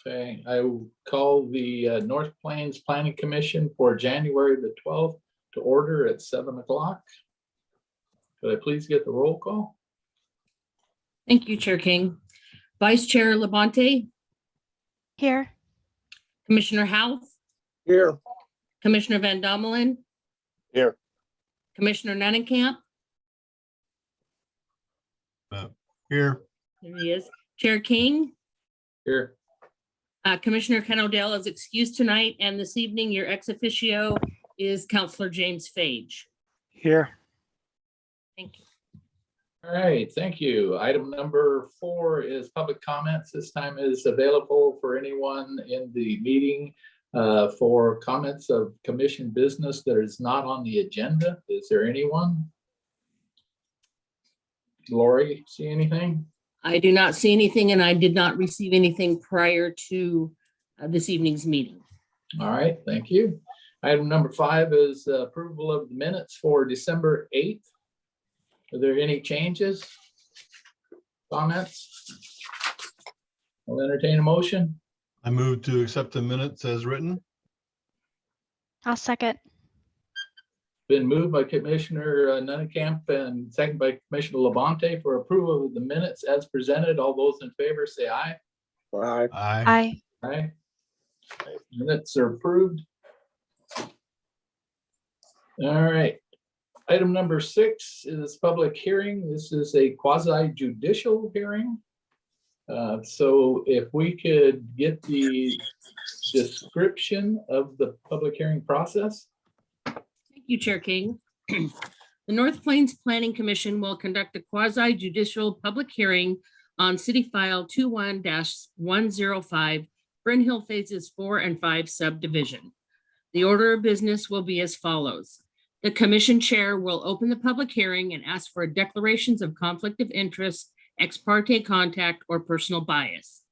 Okay, I will call the North Plains Planning Commission for January the 12th to order at 7 o'clock. Could I please get the roll call? Thank you, Chair King. Vice Chair Labonte, Here. Commissioner House, Here. Commissioner Van Domelen. Here. Commissioner Nunnekamp. Here. There he is. Chair King. Here. Commissioner Ken Odell is excused tonight, and this evening your ex officio is Counselor James Fage. Here. Thank you. All right, thank you. Item number 4 is public comments. This time is available for anyone in the meeting for comments of commission business that is not on the agenda. Is there anyone? Lori, see anything? I do not see anything, and I did not receive anything prior to this evening's meeting. All right, thank you. Item number 5 is approval of the minutes for December 8th. Are there any changes? Comments? I'll entertain a motion. I move to accept the minutes as written. I'll second. Been moved by Commissioner Nunnekamp and second by Commissioner Labonte for approval of the minutes as presented. All those in favor say aye. Aye. Aye. Aye. Aye. Minutes are approved. All right. Item number 6 is public hearing. This is a quasi judicial hearing. So if we could get the description of the public hearing process. Thank you, Chair King. The North Plains Planning Commission will conduct a quasi judicial public hearing on City File 21-105 Bryn Hill Phases 4 and 5 subdivision. The order of business will be as follows. The commission chair will open the public hearing and ask for declarations of conflict of interest, ex parte contact, or personal bias.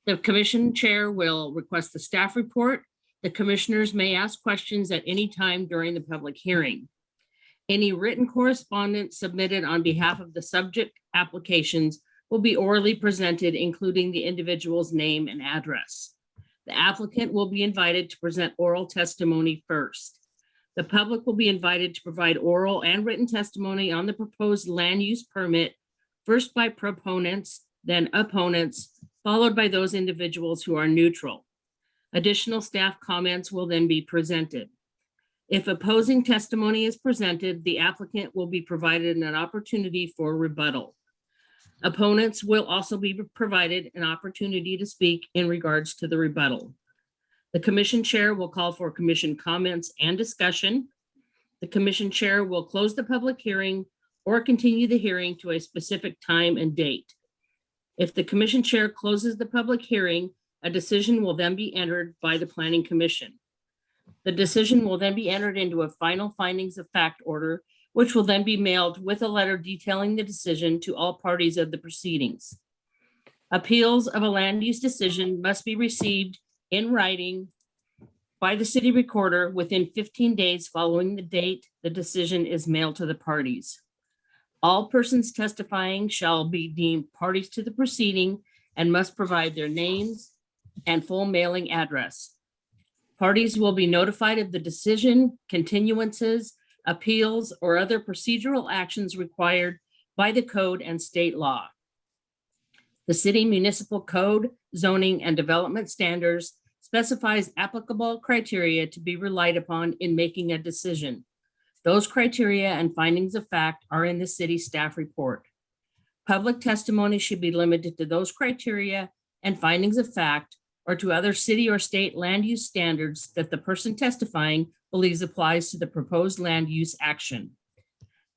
The commission chair will request the staff report. The commissioners may ask questions at any time during the public hearing. Any written correspondence submitted on behalf of the subject applications will be orally presented, including the individual's name and address. The applicant will be invited to present oral testimony first. The public will be invited to provide oral and written testimony on the proposed land use permit, first by proponents, then opponents, followed by those individuals who are neutral. Additional staff comments will then be presented. If opposing testimony is presented, the applicant will be provided an opportunity for rebuttal. Opponents will also be provided an opportunity to speak in regards to the rebuttal. The commission chair will call for commission comments and discussion. The commission chair will close the public hearing or continue the hearing to a specific time and date. If the commission chair closes the public hearing, a decision will then be entered by the planning commission. The decision will then be entered into a final findings of fact order, which will then be mailed with a letter detailing the decision to all parties of the proceedings. Appeals of a land use decision must be received in writing by the city recorder within 15 days following the date the decision is mailed to the parties. All persons testifying shall be deemed parties to the proceeding and must provide their names and full mailing address. Parties will be notified of the decision, continuances, appeals, or other procedural actions required by the code and state law. The city municipal code, zoning, and development standards specifies applicable criteria to be relied upon in making a decision. Those criteria and findings of fact are in the city staff report. Public testimony should be limited to those criteria and findings of fact or to other city or state land use standards that the person testifying believes applies to the proposed land use action.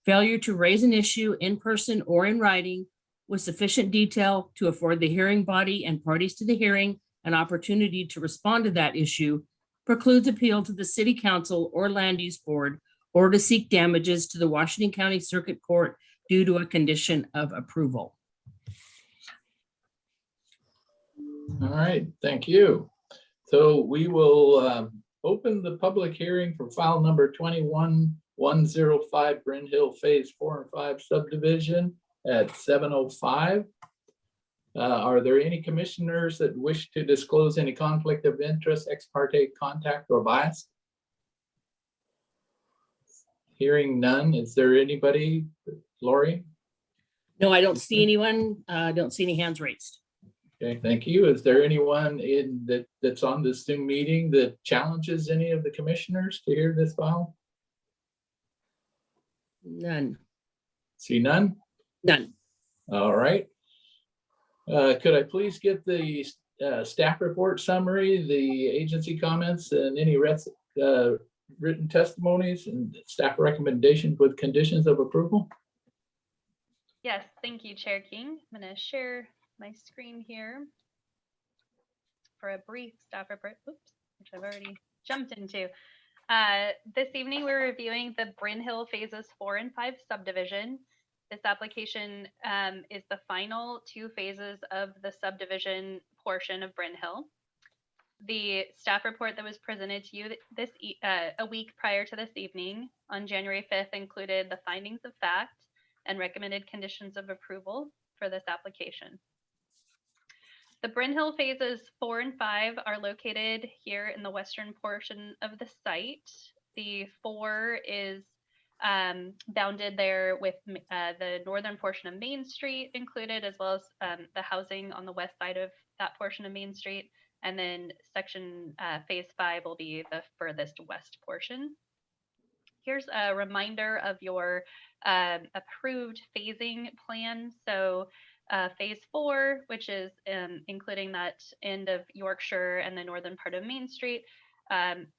Failure to raise an issue in person or in writing with sufficient detail to afford the hearing body and parties to the hearing an opportunity to respond to that issue precludes appeal to the city council or land use board or to seek damages to the Washington County Circuit Court due to a condition of approval. All right, thank you. So we will open the public hearing for file number 21-105 Bryn Hill Phase 4 and 5 subdivision at 7:05. Are there any commissioners that wish to disclose any conflict of interest, ex parte contact, or bias? Hearing none, is there anybody, Lori? No, I don't see anyone. Don't see any hands raised. Okay, thank you. Is there anyone that's on this Zoom meeting that challenges any of the commissioners to hear this file? None, See none? none. All right. Could I please get the staff report summary, the agency comments, and any written testimonies and staff recommendations with conditions of approval? Yes, thank you, Chair King. I'm going to share my screen here for a brief staff report, which I've already jumped into. This evening, we're reviewing the Bryn Hill Phases 4 and 5 subdivision. This application is the final 2 phases of the subdivision portion of Bryn Hill. The staff report that was presented to you a week prior to this evening on January 5th included the findings of fact and recommended conditions of approval for this application. The Bryn Hill Phases 4 and 5 are located here in the western portion of the site. The 4 is bounded there with the northern portion of Main Street included, as well as the housing on the west side of that portion of Main Street. And then phase 5 will be the furthest west portion. Here's a reminder of your approved phasing plan. So phase 4, which is including that end of Yorkshire and the northern part of Main Street,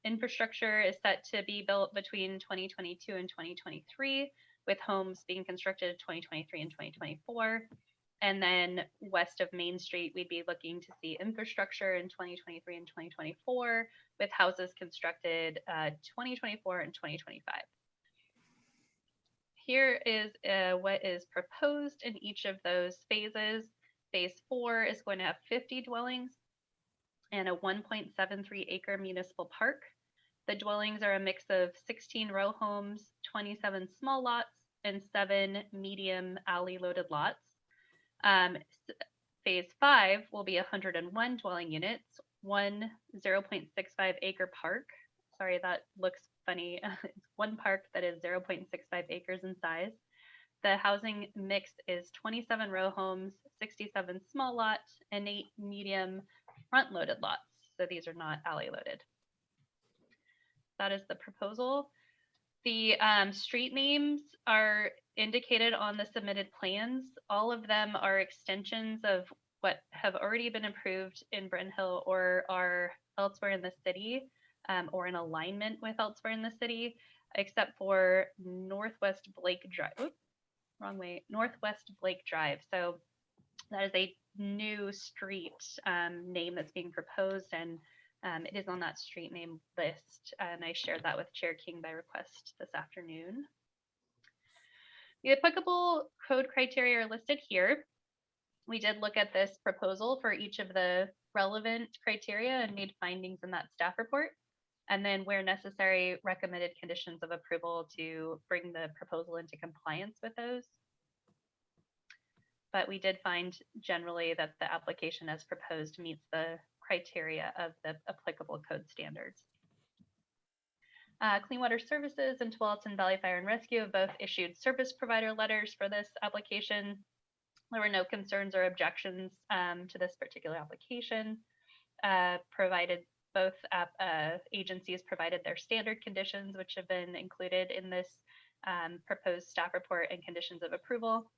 infrastructure is set to be built between 2022 and 2023, with homes being constructed in 2023 and 2024. And then west of Main Street, we'd be looking to see infrastructure in 2023 and 2024, with houses constructed 2024 and 2025. Here is what is proposed in each of those phases. Phase 4 is going to have 50 dwellings and a 1.73 acre municipal park. The dwellings are a mix of 16 row homes, 27 small lots, and 7 medium alley loaded lots. Phase 5 will be 101 dwelling units, 1 0.65 acre park. Sorry, that looks funny. It's one park that is 0.65 acres in size. The housing mix is 27 row homes, 67 small lots, and 8 medium front loaded lots. So these are not alley loaded. That is the proposal. The street names are indicated on the submitted plans. All of them are extensions of what have already been approved in Bryn Hill or are elsewhere in the city, or in alignment with elsewhere in the city, except for Northwest Blake Drive. Oops, wrong way. Northwest Blake Drive. So that is a new street name that's being proposed, and it is on that street name list. And I shared that with Chair King by request this afternoon. The applicable code criteria are listed here. We did look at this proposal for each of the relevant criteria and made findings in that staff report. And then where necessary, recommended conditions of approval to bring the proposal into compliance with those. But we did find generally that the application as proposed meets the criteria of the applicable code standards. Clean Water Services and Tualatin Valley Fire and Rescue have both issued service provider letters for this application. There were no concerns or objections to this particular application. Both agencies provided their standard conditions, which have been included in this proposed staff report and conditions of approval.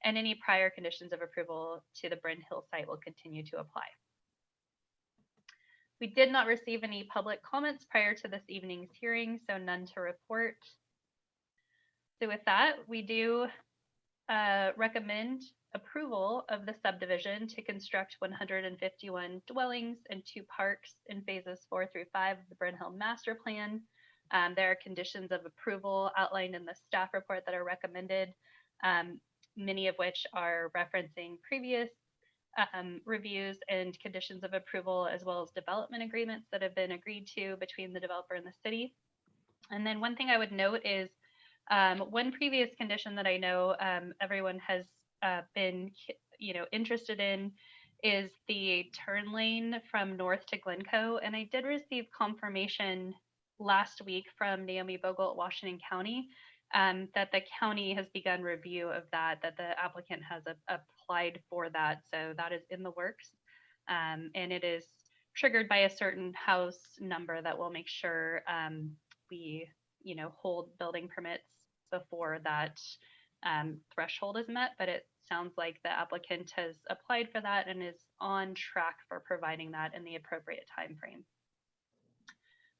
And any prior conditions of approval to the Bryn Hill site will continue to apply. We did not receive any public comments prior to this evening's hearing, so none to report. So with that, we do recommend approval of the subdivision to construct 151 dwellings and 2 parks in phases 4 through 5 of the Bryn Hill Master Plan. There are conditions of approval outlined in the staff report that are recommended, many of which are referencing previous reviews and conditions of approval, as well as development agreements that have been agreed to between the developer and the city. And then one thing I would note is one previous condition that I know everyone has been interested in is the turn lane from north to Glencoe. And I did receive confirmation last week from Naomi Bogle at Washington County that the county has begun review of that the applicant has applied for that. So that is in the works. And it is triggered by a certain house number that will make sure we, hold building permits before that threshold is met. But it sounds like the applicant has applied for that and is on track for providing that in the appropriate time frame.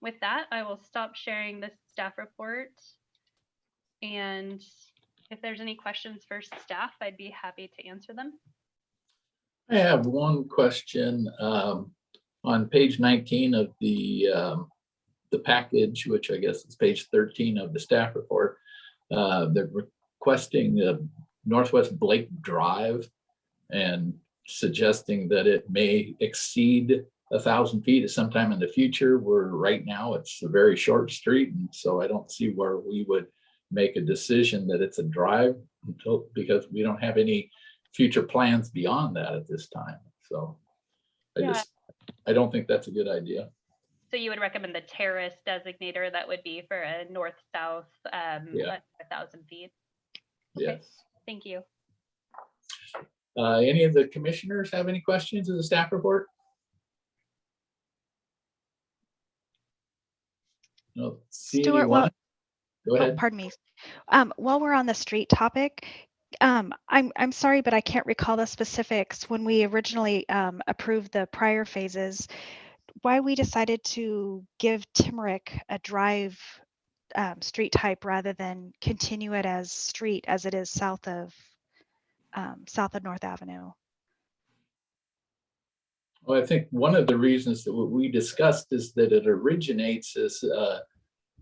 With that, I will stop sharing the staff report. And if there's any questions for staff, I'd be happy to answer them. I have one question on page 19 of the package, which I guess is page 13 of the staff report. They're requesting Northwest Blake Drive and suggesting that it may exceed 1,000 feet at some time in the future, where right now it's a very short street. And so I don't see where we would make a decision that it's a drive because we don't have any future plans beyond that at this time. So I don't think that's a good idea. So you would recommend the terrace designator that would be for a north-south 1,000 feet? Okay. Yes. Thank you. Any of the commissioners have any questions of the staff report? No. See Stuart, anyone? Go Oh, ahead. pardon me. While we're on the street topic, I'm sorry, but I can't recall the specifics when we originally approved the prior phases, why we decided to give Timerick a drive street type rather than continue it as street as it is south of North Avenue. Well, I think one of the reasons that what we discussed is that it originates as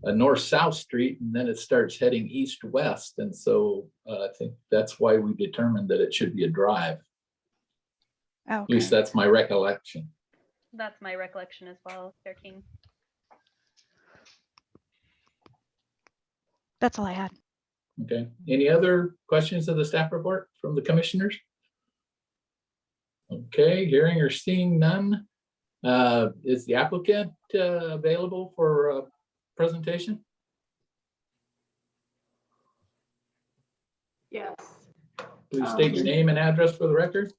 a north-south street, and then it starts heading east-west. And so I think that's why we determined that it should be a drive. Oh, At least that's my recollection. That's my recollection as well, Chair King. that's all I had. Okay. Any other questions of the staff report from the commissioners? Okay, hearing or seeing none. Is the applicant available for presentation? Yes. Please state your name and address for the record.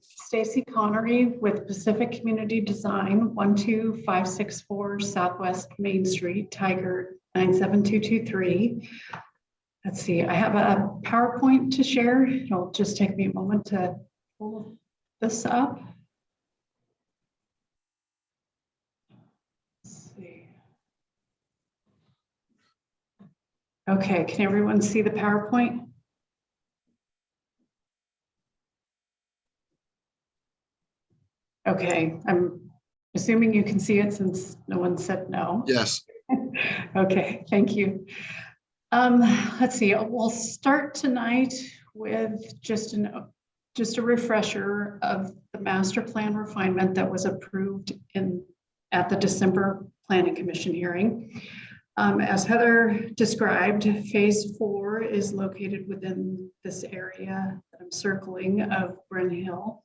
Stacy Connery with Pacific Community Design, 12564 Southwest Main Street, Tiger 97223. Let's see, I have a PowerPoint to share. It'll just take me a moment to pull this up. Let's see. Okay, can everyone see the PowerPoint? Okay, I'm assuming you can see it since no one said no. Yes. Okay, thank you. Let's see, we'll start tonight with just a refresher of the master plan refinement that was approved at the December Planning Commission hearing. As Heather described, phase 4 is located within this area that I'm circling of Bryn Hill.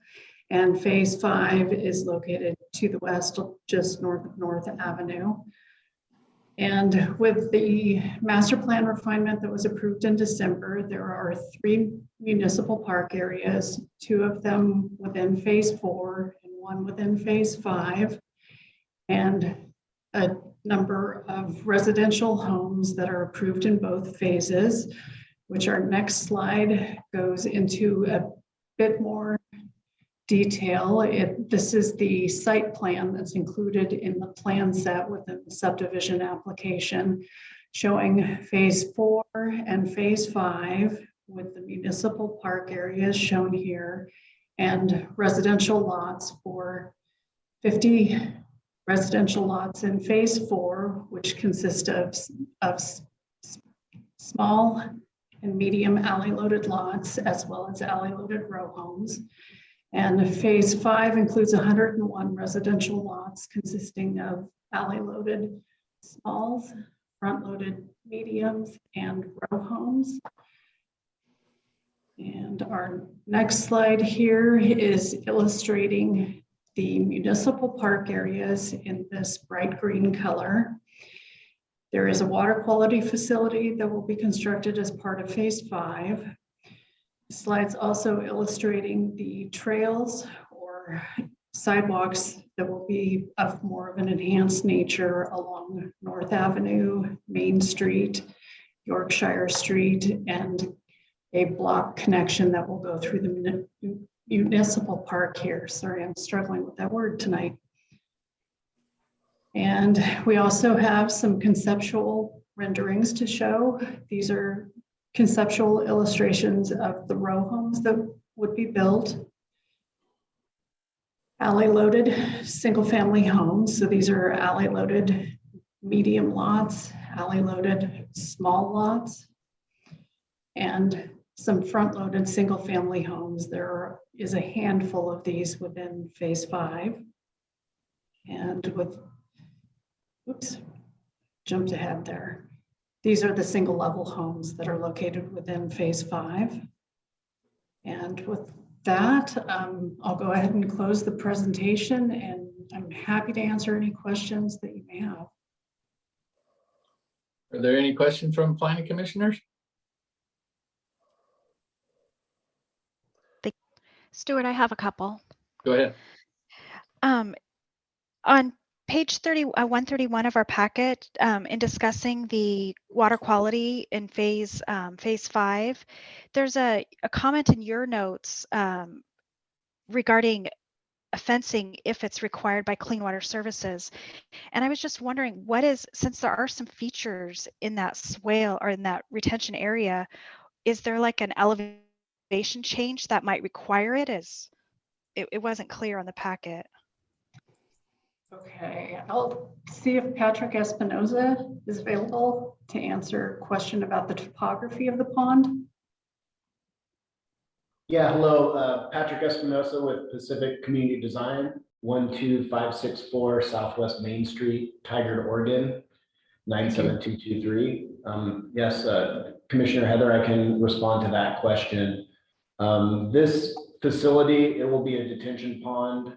And phase 5 is located to the west, just north of North Avenue. And with the master plan refinement that was approved in December, there are 3 municipal park areas, 2 of them within phase 4 and 1 within phase 5, and a number of residential homes that are approved in both phases, which our next slide goes into a bit more detail. This is the site plan that's included in the plan set within the subdivision application, showing phase 4 and phase 5 with the municipal park areas shown here and residential lots for 50 residential lots in phase 4, which consist of small and medium alley loaded lots, as well as alley loaded row homes. And phase 5 includes 101 residential lots consisting of alley loaded smalls, front loaded mediums, and row homes. And our next slide here is illustrating the municipal park areas in this bright green color. There is a water quality facility that will be constructed as part of phase 5. The slide's also illustrating the trails or sidewalks that will be of more of an enhanced nature along North Avenue, Main Street, Yorkshire Street, and a block connection that will go through the municipal park here. Sorry, I'm struggling with that word tonight. And we also have some conceptual renderings to show. These are conceptual illustrations of the row homes that would be built. Alley loaded single family homes. So these are alley loaded medium lots, alley loaded small lots, and some front loaded single family homes. There is a handful of these within phase 5. And with, oops, jumped ahead there. These are the single level homes that are located within phase 5. And with that, I'll go ahead and close the presentation, and I'm happy to answer any questions that you may have. Are there any questions from planning commissioners? Stuart, I have a couple. Go ahead. On page 131 of our packet, in discussing the water quality in phase 5, there's a comment in your notes regarding fencing if it's required by Clean Water Services. And I was just wondering, since there are some features in that swale or in that retention area, is there like an elevation change that might require it? It wasn't clear on the packet. Okay, I'll see if Patrick Espinoza is available to answer a question about the topography of the pond. Yeah, hello, Patrick Espinosa with Pacific Community Design, 12564 Southwest Main Street, Tigard, Oregon, 97223. Yes, Commissioner Heather, I can respond to that question. This facility, it will be a detention pond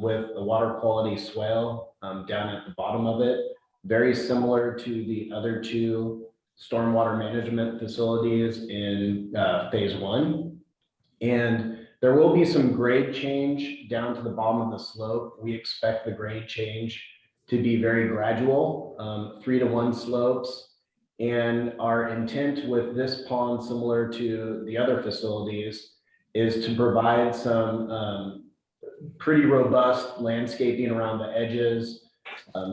with a water quality swale down at the bottom of it, very similar to the other 2 stormwater management facilities in phase 1. And there will be some grade change down to the bottom of the slope. We expect the grade change to be very gradual, 3-to-1 slopes. And our intent with this pond, similar to the other facilities, is to provide some pretty robust landscaping around the edges,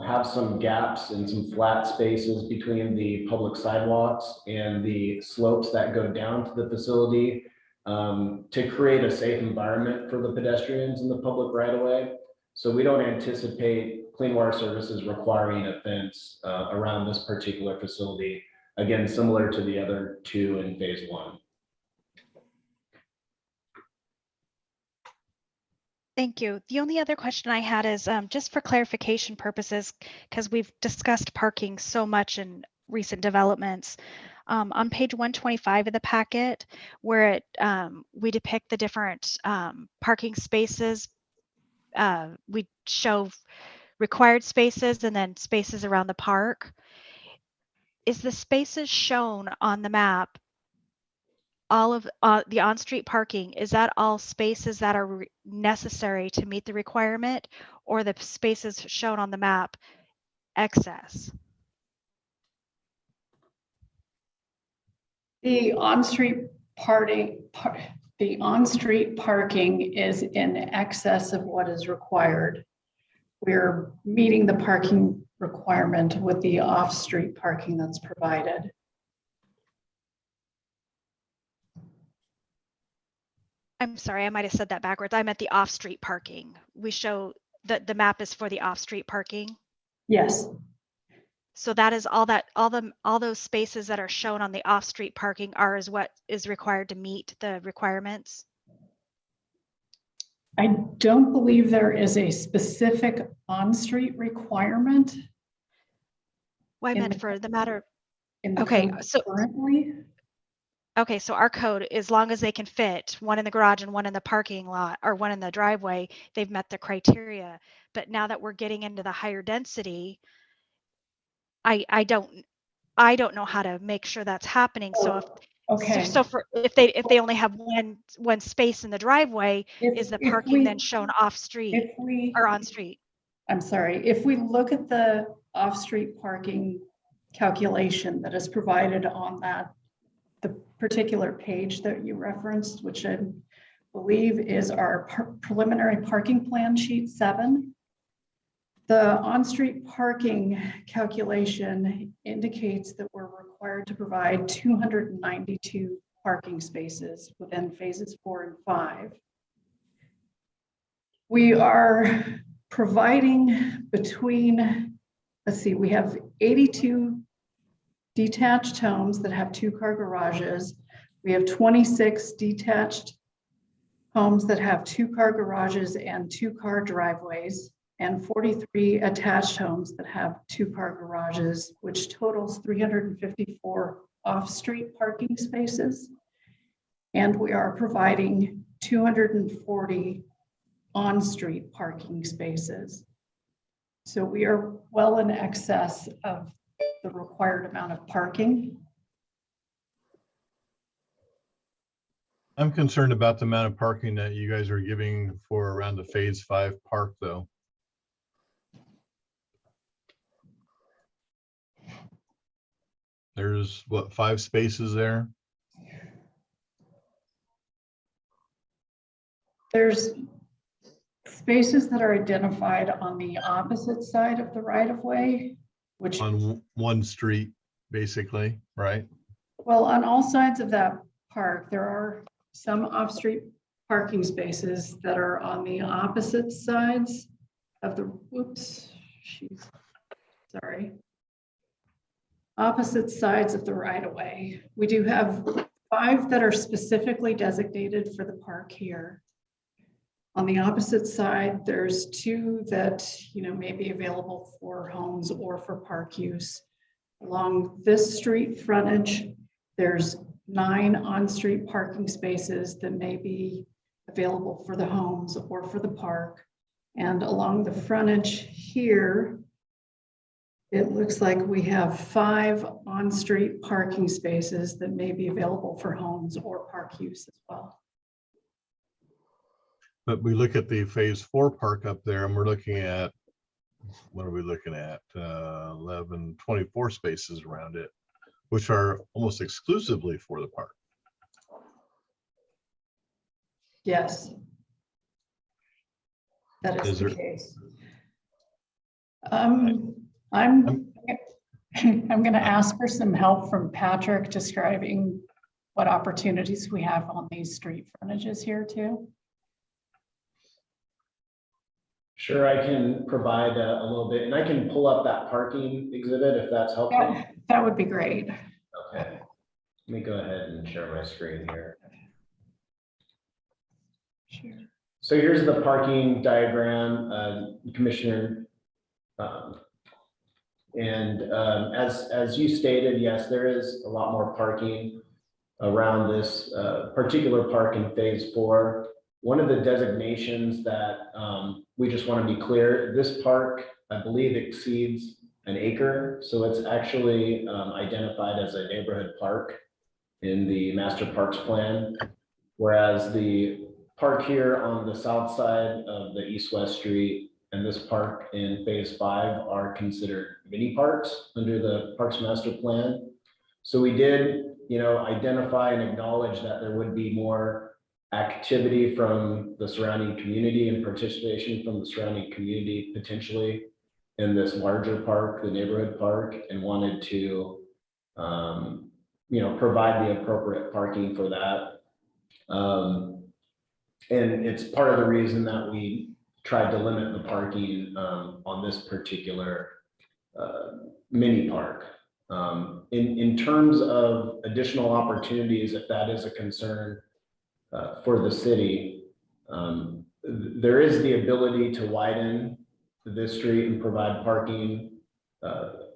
have some gaps and some flat spaces between the public sidewalks and the slopes that go down to the facility, to create a safe environment for the pedestrians in the public right of way. So we don't anticipate Clean Water Services requiring a fence around this particular facility. Again, similar to the other 2 in phase 1. Thank you. The only other question I had is just for clarification purposes, because we've discussed parking so much in recent developments. On page 125 of the packet, where we depict the different parking spaces, we show required spaces and then spaces around the park. Is the spaces shown on the map, all of the on-street parking, is that all spaces that are necessary to meet the requirement, or the spaces shown on the map excess? The on-street parking is in excess of what is required. We're meeting the parking requirement with the off-street parking that's provided. I'm sorry, I might have said that backwards. I meant the off-street parking. We show that the map is for the off-street parking. Yes. So that is all those spaces that are shown on the off-street parking are is what is required to meet the requirements. I don't believe there is a specific on-street requirement. Well, I In meant the- for the matter. In the Okay, code so currently. Okay, so our code, as long as they can fit one in the garage and one in the parking lot or one in the driveway, they've met the criteria. But now that we're getting into the higher density, I don't know how to make sure that's happening. So Okay. if they only have one space in the driveway, is the parking then shown off street If we, or on street? I'm sorry, if we look at the off-street parking calculation that is provided on the particular page that you referenced, which I believe is our preliminary parking plan sheet 7. The on-street parking calculation indicates that we're required to provide 292 parking spaces within phases 4 and 5. We are providing between, let's see, we have 82 detached homes that have 2-car garages. We have 26 detached homes that have 2-car garages and 2-car driveways, and 43 attached homes that have 2-car garages, which totals 354 off-street parking spaces. And we are providing 240 on-street parking spaces. So we are well in excess of the required amount of parking. I'm concerned about the amount of parking that you guys are giving for around the phase 5 park though. There's what, 5 spaces there? There's spaces that are identified on the opposite side of the right-of-way, which, On one street, basically, right? well, on all sides of that park, there are some off-street parking spaces that are on the opposite sides of the, opposite sides of the right-of-way. We do have 5 that are specifically designated for the park here. On the opposite side, there's 2 that, may be available for homes or for park use. Along this street frontage, there's 9 on-street parking spaces that may be available for the homes or for the park. And along the frontage here, it looks like we have 5 on-street parking spaces that may be available for homes or park use as well. But we look at the phase 4 park up there and we're looking at, what are we looking at? 11, 24 spaces around it, which are almost exclusively for the park. Yes. That is the case. I'm going to ask for some help from Patrick describing what opportunities we have on these street frontages here too. Sure, I can provide a little bit, and I can pull up that parking exhibit if that's helpful. That would be great. Okay, let me go ahead and share my screen here. Sure. So here's the parking diagram, Commissioner. As you stated, yes, there is a lot more parking around this particular park in phase 4. One of the designations that we just want to be clear, this park, I believe, exceeds an acre. So it's actually identified as a neighborhood park in the master parks plan. Whereas the park here on the south side of the east-west street and this park in phase 5 are considered mini parks under the parks master plan. So we did, identify and acknowledge that there would be more activity from the surrounding community and participation from the surrounding community potentially in this larger park, the neighborhood park, and wanted to, provide the appropriate parking for that. And it's part of the reason that we tried to limit the parking on this particular mini park. In terms of additional opportunities, if that is a concern for the city, there is the ability to widen this street and provide parking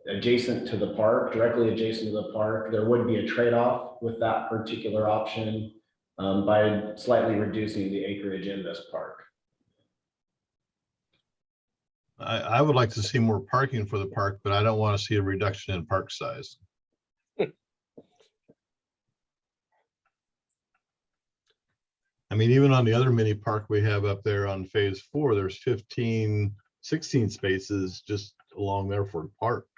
adjacent to the park, directly adjacent to the park. There would be a trade-off with that particular option by slightly reducing the acreage in this park. I would like to see more parking for the park, but I don't want to see a reduction in park size. I mean, even on the other mini park we have up there on phase 4, there's 15, 16 spaces just along there for the park.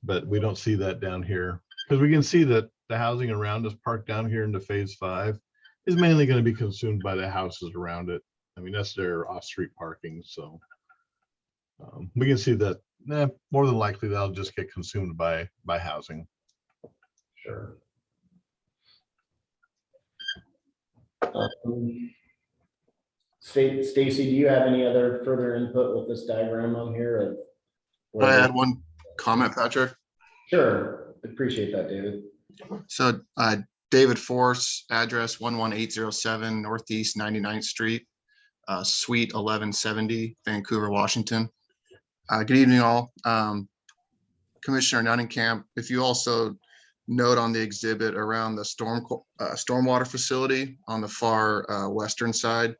But we don't see that down here because we can see that the housing around us parked down here into phase 5 is mainly going to be consumed by the houses around it. I mean, that's their off-street parking. So we can see that more than likely that'll just get consumed by housing. Sure. Stacy, do you have any other further input with this diagram on here? Can I add one comment, Patrick? Sure, appreciate that, David. So David Force, address 11807 Northeast 99th Street, Suite 1170, Vancouver, Washington. Good evening, all. Commissioner Nunnenkamp, if you also note on the exhibit around the stormwater facility on the far western side,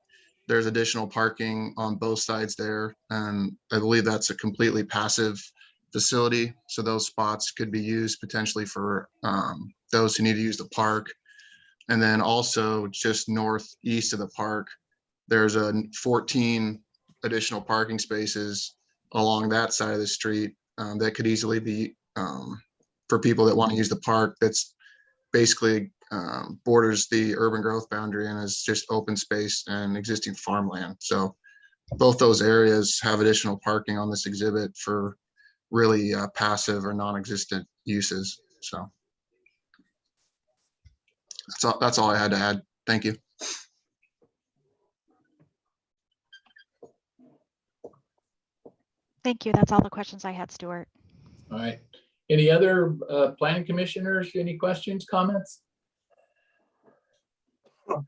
there's additional parking on both sides there. And I believe that's a completely passive facility. So those spots could be used potentially for those who need to use the park. And then also just northeast of the park, there's 14 additional parking spaces along that side of the street that could easily be for people that want to use the park. That's basically borders the urban growth boundary and is just open space and existing farmland. So both those areas have additional parking on this exhibit for really passive or non-existent uses. So that's all I had to add. Thank you. Thank you. That's all the questions I had, Stuart. All right. Any other planning commissioners? Any questions, comments?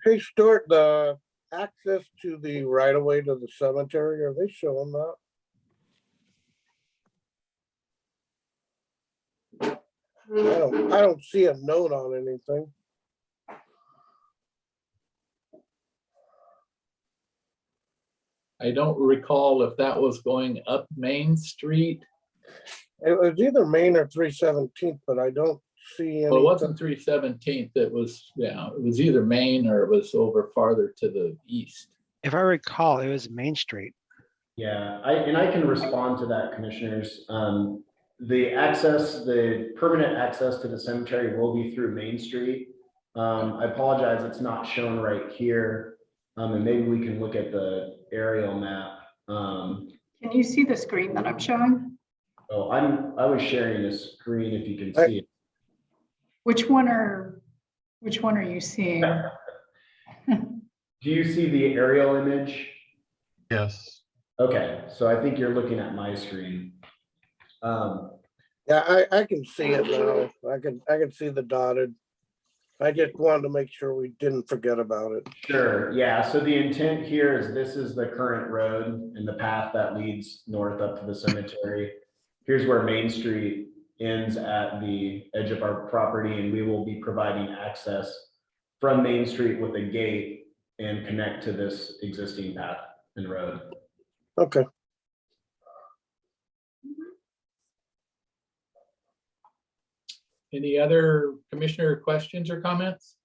Hey, Stuart, the access to the right of way to the cemetery, are they showing that? I don't see a note on anything. I don't recall if that was going up Main Street. It was either Main or 317th, but I don't see Well, it any. wasn't 317th. It was, yeah, it was either Main or it was over farther to the east. If I recall, it was Main Street. Yeah, I can respond to that, commissioners. The permanent access to the cemetery will be through Main Street. I apologize, it's not shown right here. And maybe we can look at the aerial map. Can you see the screen that I'm showing? Oh, I was sharing a screen if you can see it. Which one are you seeing? Do you see the aerial image? Yes. Okay, so I think you're looking at my screen. Yeah, I can see it now. I can see the dotted. I just wanted to make sure we didn't forget about it. Sure, yeah, so the intent here is this is the current road and the path that leads north up to the cemetery. Here's where Main Street ends at the edge of our property, and we will be providing access from Main Street with a gate and connect to this existing path and road. Okay. Any other commissioner questions or comments?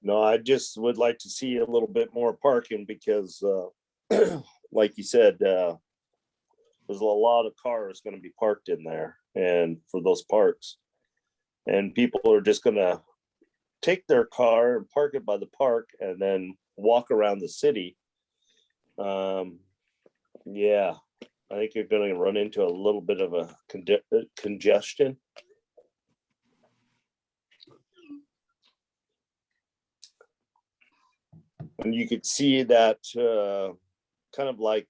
No, I just would like to see a little bit more parking because like you said, there's a lot of cars going to be parked in there and for those parks. And people are just going to take their car and park it by the park and then walk around the city. Yeah, I think you're going to run into a little bit of a congestion. And you could see that kind of like,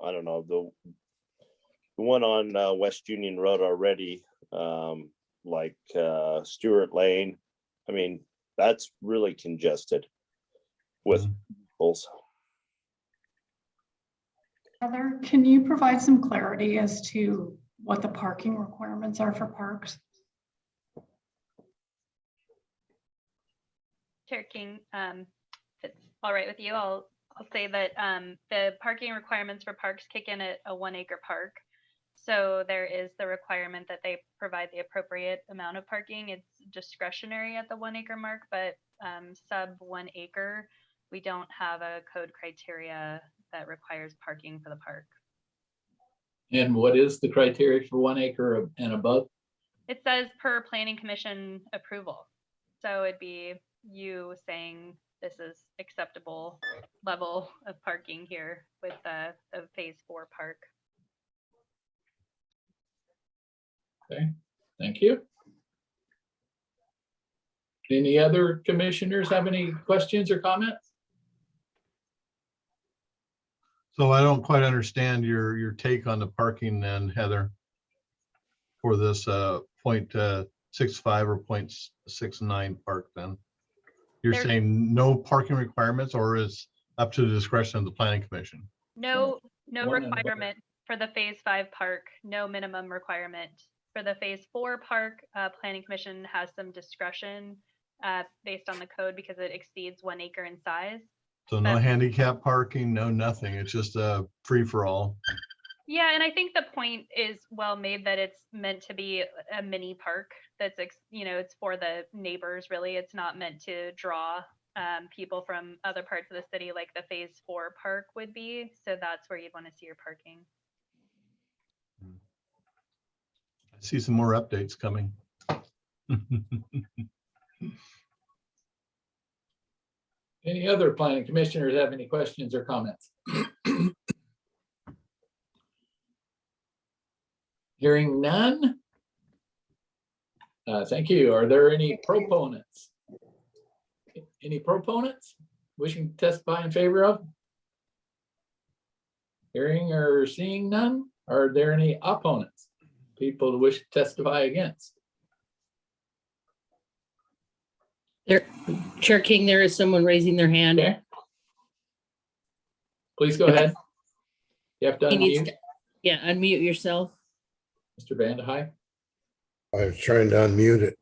I don't know, the one on West Union Road already, like Stewart Lane. I mean, that's really congested with vehicles. Heather, can you provide some clarity as to what the parking requirements are for parks? Chair King, if it's all right with you, I'll say that the parking requirements for parks kick in at a 1 acre park. So there is the requirement that they provide the appropriate amount of parking. It's discretionary at the 1 acre mark, but sub 1 acre, we don't have a code criteria that requires parking for the park. And what is the criteria for 1 acre and above? It says per planning commission approval. So it'd be you saying this is acceptable level of parking here with the phase 4 park. Okay, thank you. Any other commissioners have any questions or comments? So I don't quite understand your take on the parking then, Heather, for this 0.65 or 0.69 park then. You're There- saying no parking requirements, or is up to the discretion of the planning commission? No One and above. requirement for the phase 5 park, no minimum requirement. For the phase 4 park, planning commission has some discretion based on the code because it exceeds 1 acre in size. So no handicap parking, no nothing. It's just a free for all. Yeah, and I think the point is well made that it's meant to be a mini park that's, it's for the neighbors, really. It's not meant to draw people from other parts of the city like the phase 4 park would be. So that's where you'd want to see your parking. I see some more updates coming. Any other planning commissioners have any questions or comments? Hearing none. Thank you. Are there any proponents? Any proponents wishing to testify in favor of? Hearing or seeing none? Are there any opponents? People who wish to testify against? There, Chair King, there is someone raising their hand. Okay. Please go ahead. You have to He needs unmute, to- Yeah, unmute yourself. Mr. Vandehei. I was trying to unmute it.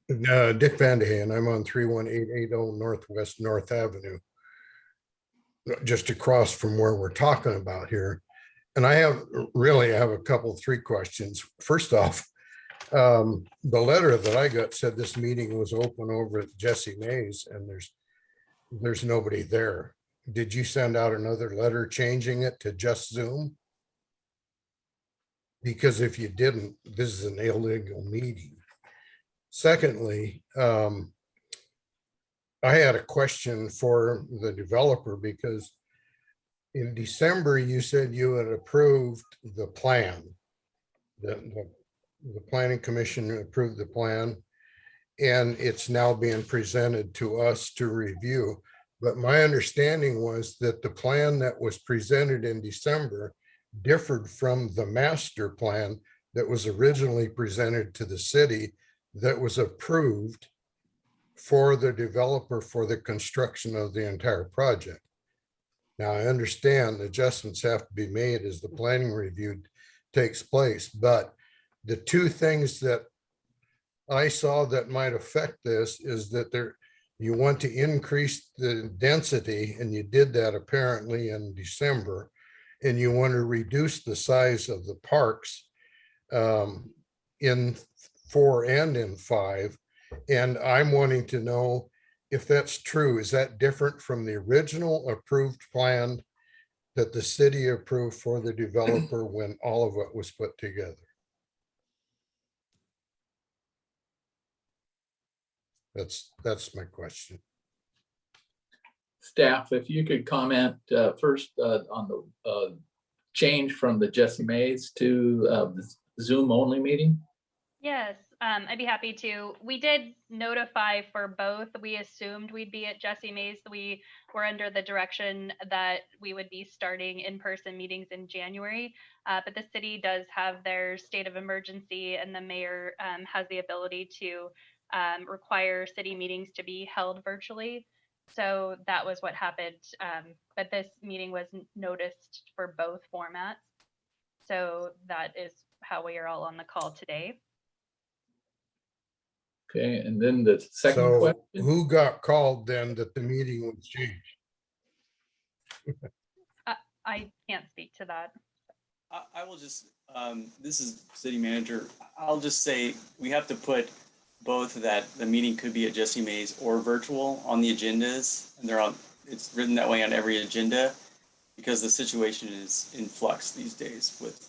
Dick Vandehey, I'm on 31880 Northwest North Avenue. Just across from where we're talking about here. And I have a couple, 3 questions. First off, the letter that I got said this meeting was open over at Jesse Mays and there's nobody there. Did you send out another letter changing it to just Zoom? Because if you didn't, this is an illegal meeting. Secondly, I had a question for the developer because in December, you said you had approved the plan. The planning commission approved the plan and it's now being presented to us to review. But my understanding was that the plan that was presented in December differed from the master plan that was originally presented to the city that was approved for the developer for the construction of the entire project. Now, I understand adjustments have to be made as the planning review takes place, but the 2 things that I saw that might affect this is that you want to increase the density, and you did that apparently in December, and you want to reduce the size of the parks in 4 and in 5. And I'm wanting to know if that's true. Is that different from the original approved plan that the city approved for the developer when all of it was put together? That's my question. Staff, if you could comment first on the change from the Jesse Mays to the Zoom only meeting. Yes, I'd be happy to. We did notify for both. We assumed we'd be at Jesse Mays. We were under the direction that we would be starting in-person meetings in January. But the city does have their state of emergency, and the mayor has the ability to require city meetings to be held virtually. So that was what happened. But this meeting was noticed for both formats. So that is how we are all on the call today. Okay, and then the second So question, who got called then that the meeting was changed? I can't speak to that. I will just, this is city manager. I'll just say we have to put both that the meeting could be at Jesse Mays or virtual on the agendas. And they're on, it's written that way on every agenda because the situation is in flux these days with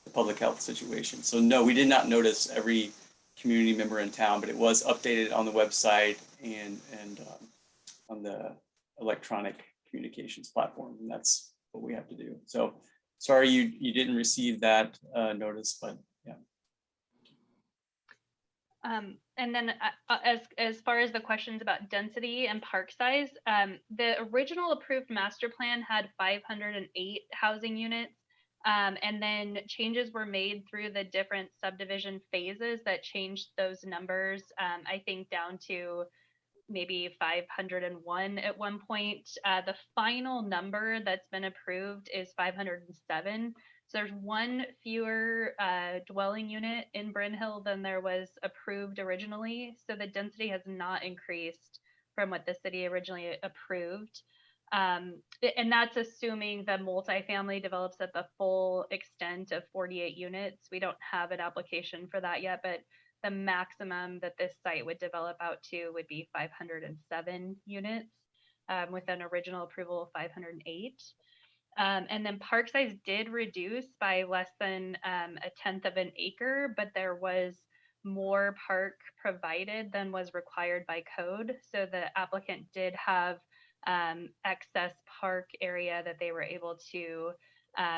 the public health situation. So no, we did not notice every community member in town, but it was updated on the website and on the electronic communications platform. And that's what we have to do. So sorry you didn't receive that notice, but yeah. And then as far as the questions about density and park size, the original approved master plan had 508 housing units. And then changes were made through the different subdivision phases that changed those numbers, I think down to maybe 501 at one point. The final number that's been approved is 507. So there's one fewer dwelling unit in Bryn Hill than there was approved originally. So the density has not increased from what the city originally approved. And that's assuming the multifamily develops at the full extent of 48 units. We don't have an application for that yet, but the maximum that this site would develop out to would be 507 units with an original approval of 508. And then park size did reduce by less than 1/10 of an acre, but there was more park provided than was required by code. So the applicant did have excess park area that they were able to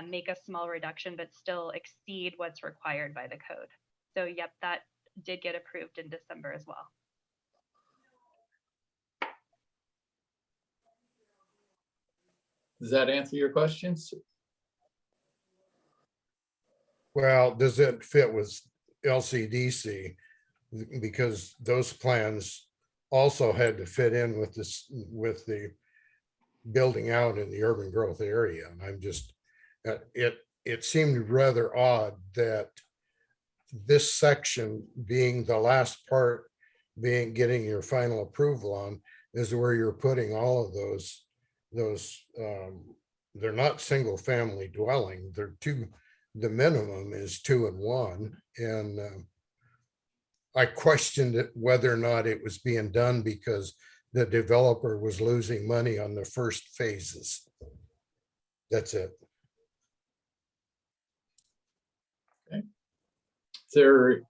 make a small reduction, but still exceed what's required by the code. So yep, that did get approved in December as well. does that answer your questions? Well, does it fit with LCDC? Because those plans also had to fit in with this, with the building out in the urban growth area. And I'm just, it seemed rather odd that this section being the last part, being getting your final approval on, is where you're putting all of those, they're not single family dwelling, they're two, the minimum is 2 and 1. And I questioned it whether or not it was being done because the developer was losing money on the first phases. That's it. Is there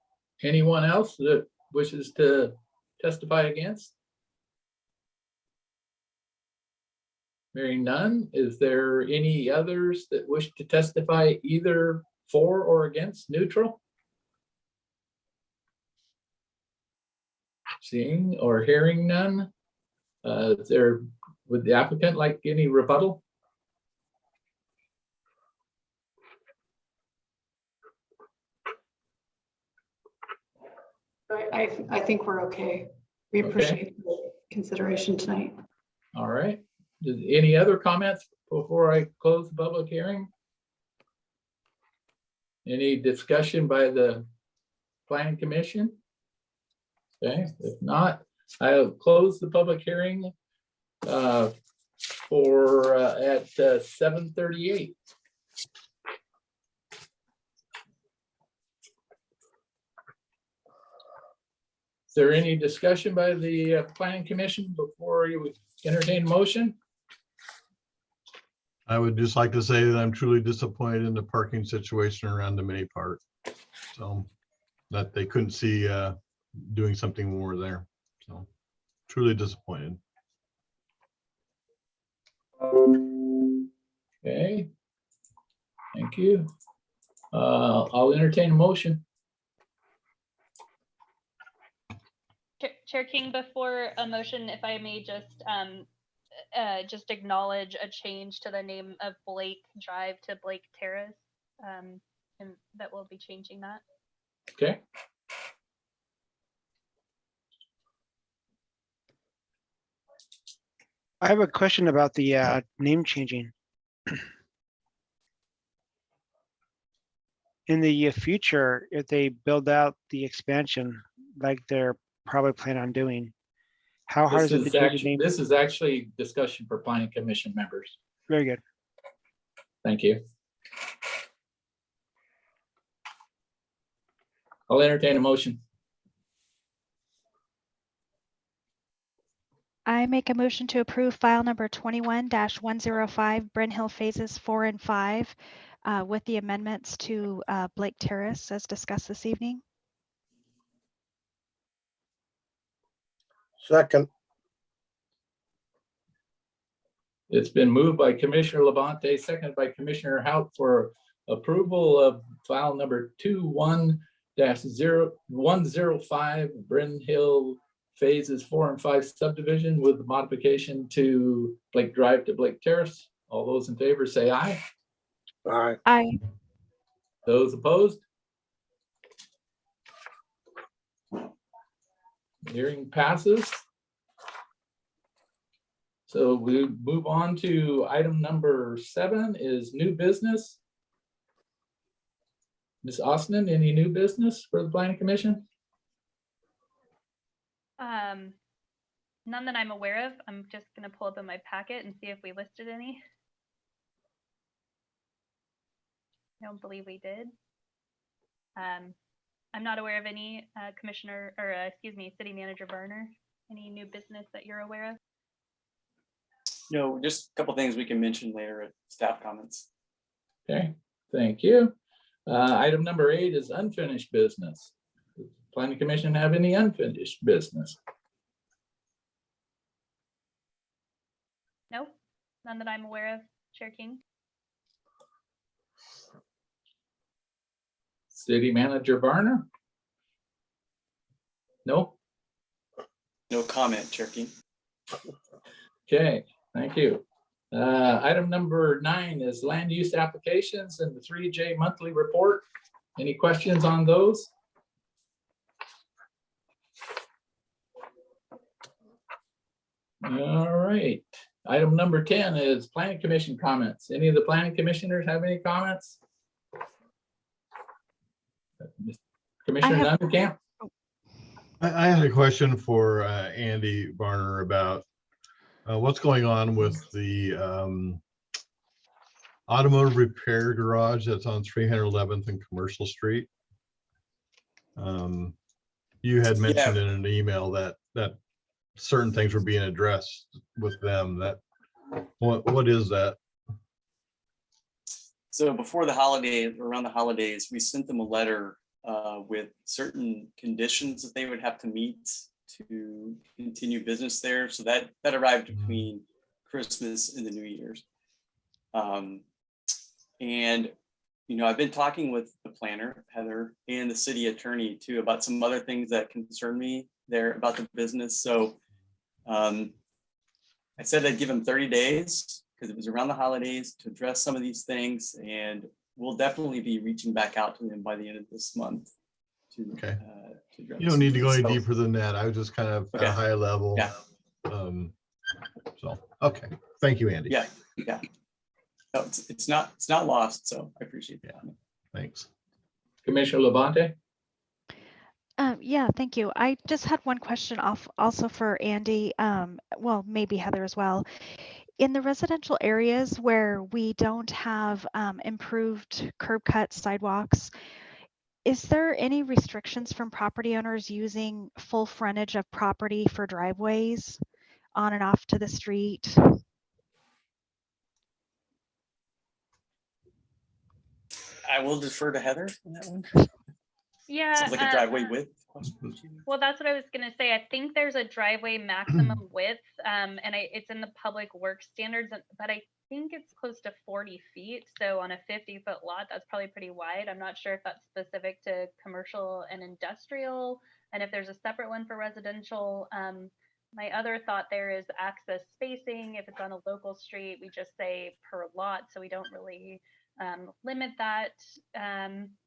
anyone else that wishes to testify against? Hearing none, is there any others that wish to testify either for or against neutral? Seeing or hearing none, would the applicant like any rebuttal? I think we're okay. We Okay. appreciate the consideration tonight. All right. Any other comments before I close the public hearing? Any discussion by the planning commission? Okay, if not, I'll close the public hearing at 7:38. Is there any discussion by the planning commission before you entertain a motion? I would just like to say that I'm truly disappointed in the parking situation around the mini park. So that they couldn't see doing something more there. So truly disappointed. Okay. Thank you. I'll entertain a motion. Chair King, before a motion, if I may just acknowledge a change to the name of Blake Drive to Blake Terrace, and that will be changing that. Okay. I have a question about the name changing. In the future, if they build out the expansion like they're probably planning on doing, how hard This is it to is change the actually, name? this is actually discussion for planning commission members. Very good. Thank you. I'll entertain a motion. I make a motion to approve file number 21-105 Bryn Hill phases 4 and 5 with the amendments to Blake Terrace as discussed this evening. Second, It's been moved by Commissioner Levante, seconded by Commissioner Houck for approval of file number 21-0105 Bryn Hill phases 4 and 5 subdivision with the modification to Blake Drive to Blake Terrace. All those in favor say aye. aye, Aye. Those opposed? Hearing passes. So we move on to item number 7 is new business. Ms. Austin, any new business for the planning commission? None that I'm aware of. I'm just gonna pull up in my packet and see if we listed any. I don't believe we did. I'm not aware of any, Commissioner, or excuse me, City Manager Varner. Any new business that you're aware of? No, just a couple things we can mention later at staff comments. Okay, thank you. Item number 8 is unfinished business. Does the planning commission have any unfinished business? No, none that I'm aware of, Chair King. City Manager Varner? No? No comment, Chair King. Okay, thank you. Item number 9 is land use applications and the 3J monthly report. Any questions on those? All right. Item number 10 is planning commission comments. Any of the planning commissioners have any comments? Commissioner have- Nuncamp? I had a question for Andy Barner about what's going on with the automotive repair garage that's on 311th and Commercial Street. You had mentioned in an email that certain things were being addressed with them. What is that? So before the holiday, around the holidays, we sent them a letter with certain conditions that they would have to meet to continue business there. So that arrived between Christmas and the New Year's. And, you know, I've been talking with the planner, Heather, and the city attorney too, about some other things that concern me there about the business. So I said I'd give them 30 days because it was around the holidays to address some of these things. And we'll definitely be reaching back out to them by the end of this month. Okay. To address You don't need to go any so- deeper than that. I was just kind of at Okay. a high level. Yeah. So, okay. Thank you, Andy. Yeah, yeah. No, it's not lost, so I appreciate that. Thanks. Commissioner Levante? Yeah, thank you. I just had one question also for Andy, well, maybe Heather as well. In the residential areas where we don't have improved curb cuts, sidewalks, is there any restrictions from property owners using full frontage of property for driveways on and off to the street? I will defer to Heather on that one. Yeah. Sounds like a driveway width question. Well, that's what I was gonna say. I think there's a driveway maximum width, and it's in the public works standards, but I think it's close to 40 feet. So on a 50-foot lot, that's probably pretty wide. I'm not sure if that's specific to commercial and industrial, and if there's a separate one for residential. My other thought there is access spacing. If it's on a local street, we just say per lot, so we don't really limit that.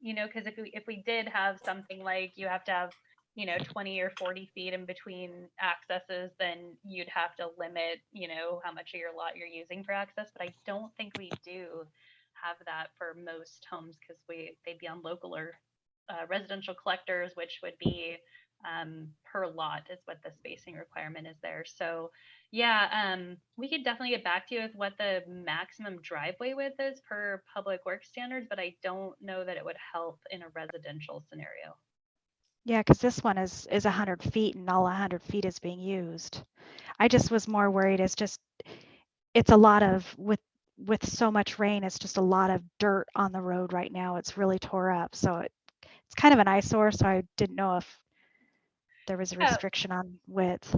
You know, because if we did have something like you have to have, you know, 20 or 40 feet in between accesses, then you'd have to limit, you know, how much of your lot you're using for access. But I don't think we do have that for most homes because they'd be on local or residential collectors, which would be per lot is what the spacing requirement is there. So yeah, we could definitely get back to you with what the maximum driveway width is per public works standards, but I don't know that it would help in a residential scenario. Yeah, because this one is 100 feet and all 100 feet is being used. I just was more worried. It's a lot of, with so much rain, it's just a lot of dirt on the road right now. It's really tore up. So it's kind of an eyesore. So I didn't know if there was a Yeah. restriction on width.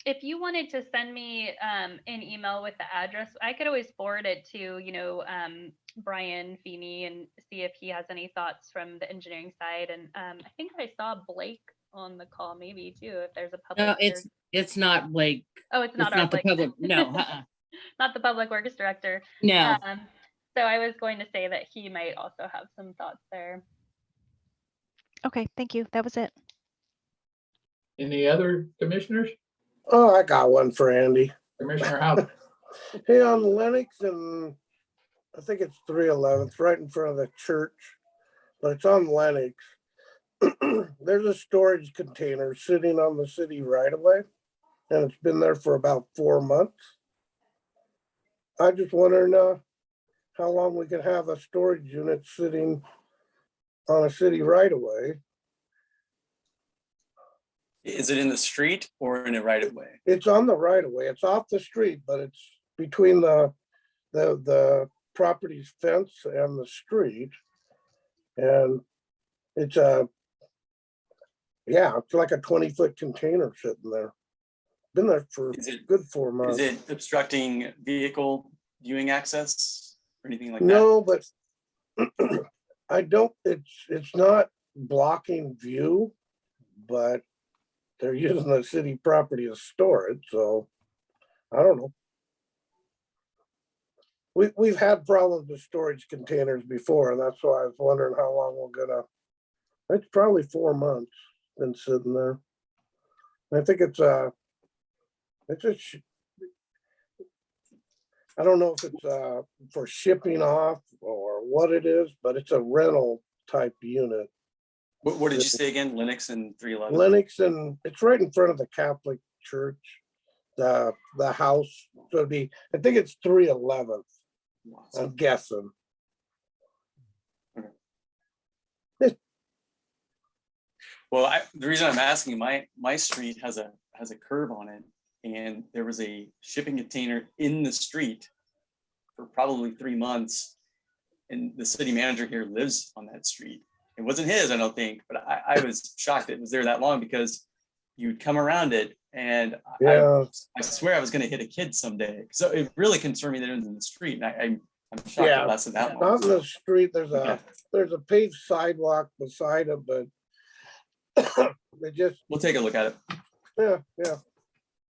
If you wanted to send me an email with the address, I could always forward it to, you know, Brian Feeney and see if he has any thoughts from the engineering side. And I think I saw Blake on the call maybe too, if there's a public. No, it's not Blake. Oh, it's not our the Blake. public. No. Not the public works director. No. So I was going to say that he might also have some thoughts there. Okay, thank you. That was it. Any other commissioners? Oh, I got one for Andy. Commissioner Howard? Hey, on Lennox and I think it's 311, it's right in front of the church, but it's on Lennox. There's a storage container sitting on the city right away, and it's been there for about 4 months. I just wondering how long we can have a storage unit sitting on a city right away. Is it in the street or in a right of way? It's on the right of way. It's off the street, but it's between the property's fence and the street. And it's it's like a 20-foot container sitting there. Been there for a good 4 months. Is it obstructing vehicle viewing access or anything like that? No, but I don't, it's not blocking view, but they're using the city property as storage, so I don't know. We've had problems with storage containers before, and that's why I was wondering how long we're gonna, it's probably 4 months been sitting there. I think it's I don't know if it's for shipping off or what it is, but it's a rental type unit. What did you say again? Linux and 311? Lennox, and it's right in front of the Catholic church, the house. So it'd be, I think it's 311th, I'm guessing. Well, the reason I'm asking, my street has a curve on it, and there was a shipping container in the street for probably 3 months, and the city manager here lives on that street. It wasn't his, I don't think, but I was shocked it was there that long because you'd come around it, and I swear I was going to hit a kid someday. So it really concerned me that it was in the street, and I'm shocked it lasted that long. Not in the street. There's a paved sidewalk beside it, but they just. We'll take a look at it. Yeah.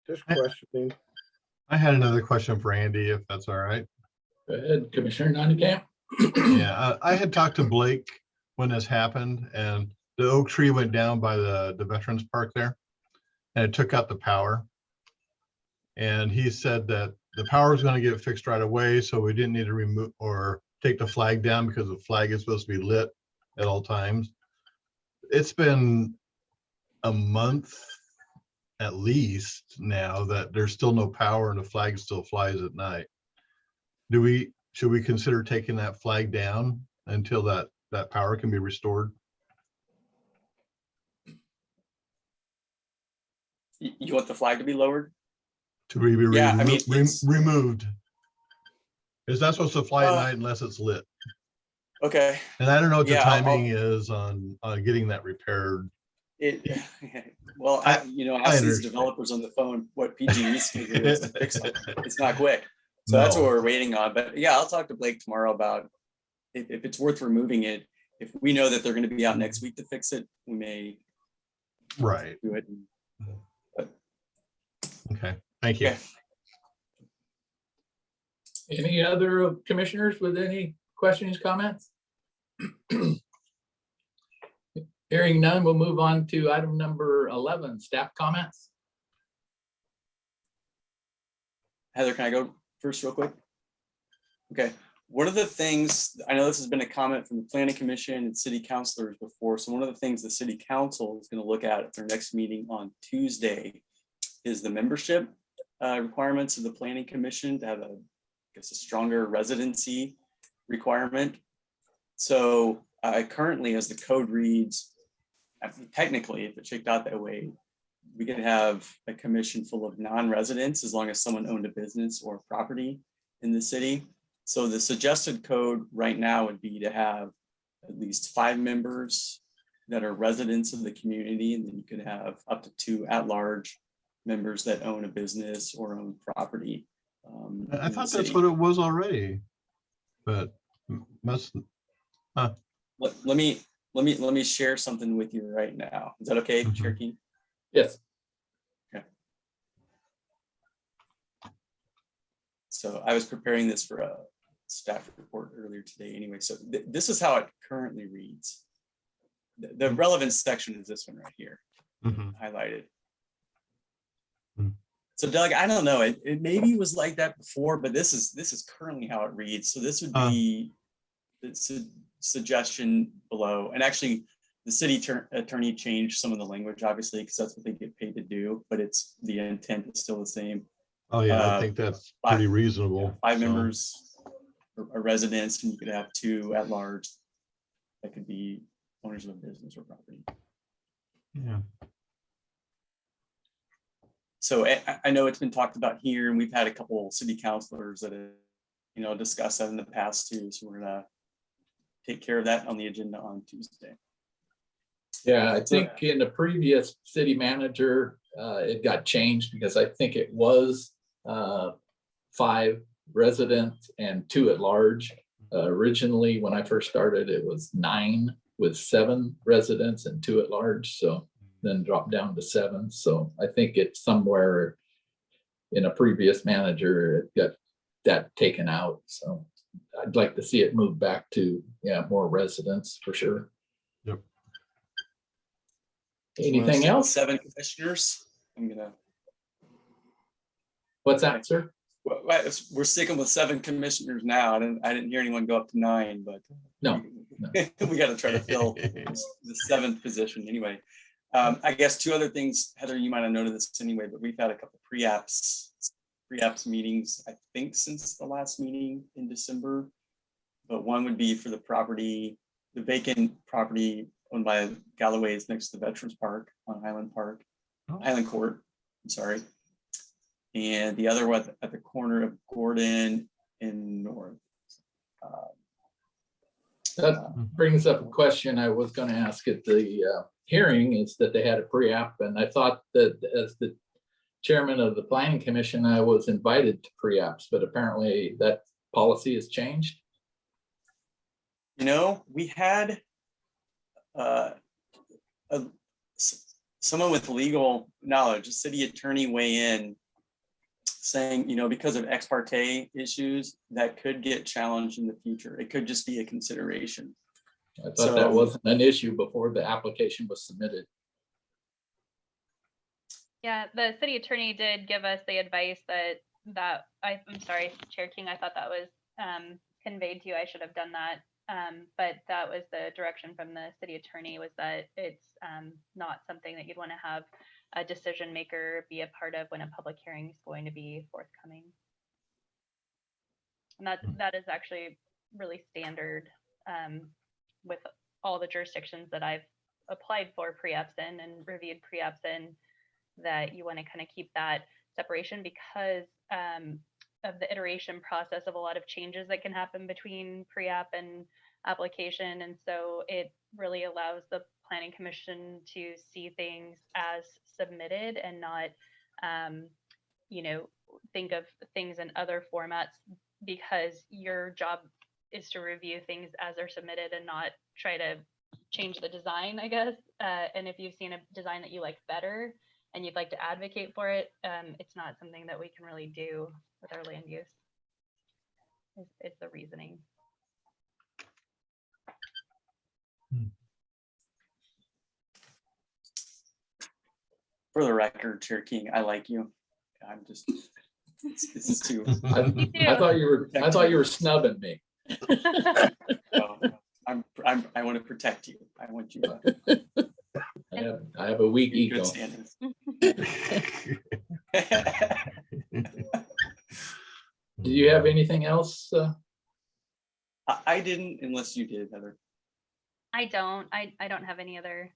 Just questioning. I had another question for Andy, if that's all right. Go ahead, Commissioner Nottingham. Yeah, I had talked to Blake when this happened, and the oak tree went down by the Veterans Park there, and it took out the power. And he said that the power was going to get fixed right away, so we didn't need to remove or take the flag down because the flag is supposed to be lit at all times. It's been a month at least now that there's still no power and the flag still flies at night. Should we consider taking that flag down until that power can be restored? You want the flag to be lowered? To be removed. It's not supposed to fly at night unless it's lit. Okay. And I don't know what the timing is on getting that repaired. Well, I ask these developers on the phone what PG&E's figure is to fix it. It's not quick. So that's what we're waiting on. But yeah, I'll talk to Blake tomorrow about if it's worth removing it. If we know that they're going to be out next week to fix it, we may do it. Okay, thank you. Okay. Any other commissioners with any questions, comments? Hearing none, we'll move on to item number 11, staff comments. Heather, can I go first real quick? Okay, one of the things, I know this has been a comment from the planning commission and city councilors before. So one of the things the city council is going to look at their next meeting on Tuesday is the membership requirements of the planning commission to have a, I guess, a stronger residency requirement. So currently, as the code reads, technically, if it checked out that way, we could have a commission full of non-residents as long as someone owned a business or property in the city. So the suggested code right now would be to have at least 5 members that are residents of the community, and then you could have up to 2 at-large members that own a business or own property. I thought that's what it was already, but must. Let me share something with you right now. Is that okay, Chair King? Yes. Okay. So I was preparing this for a staff report earlier today anyway. So this is how it currently reads. The relevant section is this one right here, highlighted. So Doug, I don't know, it maybe was like that before, but this is currently how it reads. So this would be the suggestion below. And actually the city attorney changed some of the language, obviously, because that's what they get paid to do, but it's the intent is still the same. Oh yeah, I think that's pretty reasonable. 5 members are residents, and you could have 2 at large that could be owners of a business or property. Yeah. So I know it's been talked about here, and we've had a couple of city councilors that have, discussed that in the past too. So we're gonna take care of that on the agenda on Tuesday. Yeah, I think in the previous city manager, it got changed because I think it was 5 residents and 2 at large. Originally, when I first started, it was 9 with 7 residents and 2 at large. So then dropped down to 7. So I think it's somewhere in a previous manager, it got that taken out. So I'd like to see it move back to, more residents for sure. Yep. Anything else? 7 commissioners. What's that, sir? Well, we're sticking with 7 commissioners now. I didn't hear anyone go up to 9, but No. we got to try to fill the 7th position anyway. I guess 2 other things, Heather, you might have noted this anyway, but we've had a couple pre-apps meetings, I think, since the last meeting in December. But one would be for the vacant property owned by Galloway's next to the Veterans Park on Highland Court. I'm sorry. And the other one at the corner of Gordon and North. That brings up a question I was going to ask at the hearing, is that they had a pre-app, and I thought that as the chairman of the planning commission, I was invited to pre-apps, but apparently that policy has changed. We had someone with legal knowledge, a city attorney, weigh in saying, because of ex parte issues that could get challenged in the future. It could just be a consideration. I thought that wasn't an issue before the application was submitted. Yeah, the city attorney did give us the advice that I'm sorry, Chair King, I thought that was conveyed to you. I should have done that. But that was the direction from the city attorney, was that it's not something that you'd want to have a decision maker be a part of when a public hearing is going to be forthcoming. And that is actually really standard with all the jurisdictions that I've applied for pre-apps in and reviewed pre-apps in, that you want to kind of keep that separation because of the iteration process of a lot of changes that can happen between pre-app and application. And so it really allows the planning commission to see things as submitted and not, think of things in other formats, because your job is to review things as they're submitted and not try to change the design, I guess. And if you've seen a design that you like better and you'd like to advocate for it, it's not something that we can really do with our land use, is the reasoning. For the record, Chair King, I like you. I'm just, this is too. I thought you were snubbing me. No, I want to protect you. I want you I have a weak in good ego. standings. Do you have anything else? I didn't, unless you did, Heather. I don't have any other.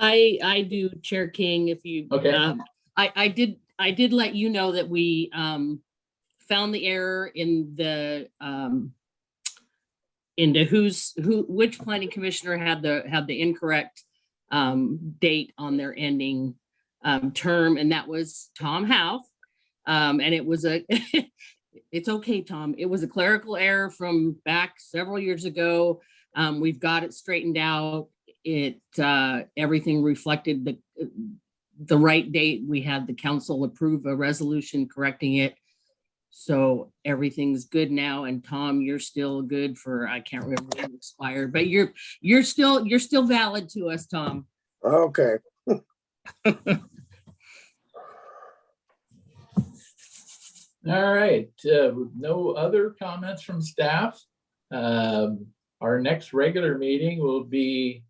I do, Chair King, if you. Okay. I did let you know that we found the error in the into which planning commissioner had the incorrect date on their ending term, and that was Tom Houth. And it was it's okay, Tom. It was a clerical error from back several years ago. We've got it straightened out. Everything reflected the right date. We had the council approve a resolution correcting it. So everything's good now. And Tom, you're still good for, I can't remember when it expired, but you're still valid to us, Tom. Okay. All right, no other comments from staff. Our next regular meeting will be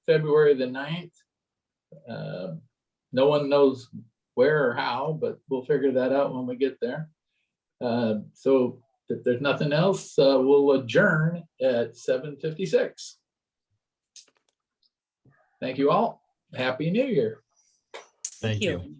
February the 9th. No one knows where or how, but we'll figure that out when we get there. So if there's nothing else, we'll adjourn at 7:56. Thank you all. Happy New Year. Thank you.